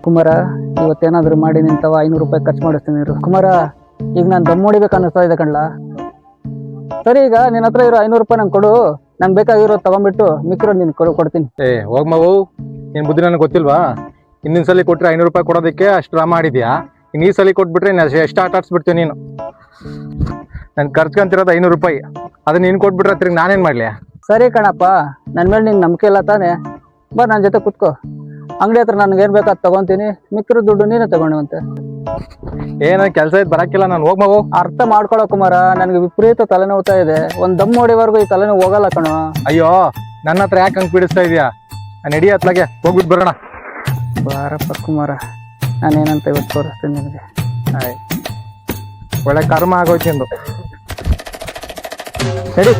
ಕುಮಾರ, ಇವತ್ತೇನಾದ್ರು ಮಾಡಿ ನಿಂತವ 500 ರೂಪಾಯಿ ಖರ್ಚು ಮಾಡಿಸ್ತೀನಿ ಇರು. ಕುಮಾರ, ಈಗ ನಾನು ದಮ್ ಹೊಡಿಬೇಕು ಅನ್ನಿಸ್ತಾ ಇದೆ ಕಣ್ಲ. ಸರಿ, ಈಗ ನಿನ್ನ ಹತ್ರ ಇರೋ 500 ರೂಪಾಯಿ ನಂಗೆ ಕೊಡು. ನಂಗೆ ಬೇಕಾಗಿರೋ ತಗೊಂಡ್ಬಿಟ್ಟು ಮಿಕ್ಕಿರೋ ನೀನು ಕೊಡ್ತೀನಿ. ಹೋಗ್ ಮಾವು, ನಿನ್ ಬುದ್ಧಿ ನನಗೆ ಗೊತ್ತಿಲ್ವಾ? ಹಿಂದಿನ ಸಲ ಕೊಟ್ಟರೆ 500 ರೂಪಾಯಿ ಕೊಡೋದಕ್ಕೆ ಅಷ್ಟು ಡ್ರಾ ಮಾಡಿದ್ಯಾ. ಇನ್ನು ಈ ಸಲ ಕೊಟ್ಬಿಟ್ರೆ ಎಷ್ಟು ಆಟ ಆಡ್ಸ್ಬಿಡ್ತೀವಿ ನೀನು. ನನ್ ಖರ್ಚ್ಕೊಂತಿರೋದು 500 ರೂಪಾಯಿ, ಅದನ್ನ ನೀನು ಕೊಟ್ಬಿಟ್ರೆ ತಿರ್ಗಿ ನಾನೇನು ಮಾಡಲಿ? ಸರಿ ಕಣಪ್ಪ, ನನ್ನ ಮೇಲೆ ನಿಂಗೆ ನಂಬಿಕೆ ಇಲ್ಲ ತಾನೆ? ಬಾ, ನನ್ನ ಜೊತೆ ಕುತ್ಕೋ. ಅಂಗಡಿ ಹತ್ರ ನನಗೇನು ಬೇಕಾದ್ ತಗೊಂತೀನಿ, ಮಿಕ್ಕಿರೋ ದುಡ್ಡು ನೀನೇ ತಗೊಂಡವಂತೆ. ಏನೋ ಕೆಲಸ ಇದ್ ಬರಕ್ಕಿಲ್ಲ, ನಾನು ಹೋಗ್ ಮಾವು. ಅರ್ಥ ಮಾಡ್ಕೊಳ್ಳೋ ಕುಮಾರ, ನನಗೆ ವಿಪರೀತ ತಲೆನೋವ್ತಾ ಇದೆ. ಒಂದು ದಮ್ ಹೊಡಿವರೆಗೂ ಈ ತಲೆನೋವು ಹೋಗಲ್ಲ ಕಣೋ. ಅಯ್ಯೋ, ನನ್ನ ಹತ್ರ ಯಾಕೆ ಹಂಗೆ ಪೀಡಿಸ್ತಾ ಇದೀಯಾ? ನಡಿ ಹತ್ಲಾಗೆ ಹೋಗ್ಬಿಟ್ಟು ಬರೋಣ. ಬಾರಪ್ಪ ಕುಮಾರ, ನಾನೇನಂತ ಇವತ್ತು ತೋರಿಸ್ತೀನಿ ನಿನಗೆ. ಒಳ್ಳೆ ಕರ್ಮ ಆಗೋಯ್ತು ಎಂದು. ಸರಿ.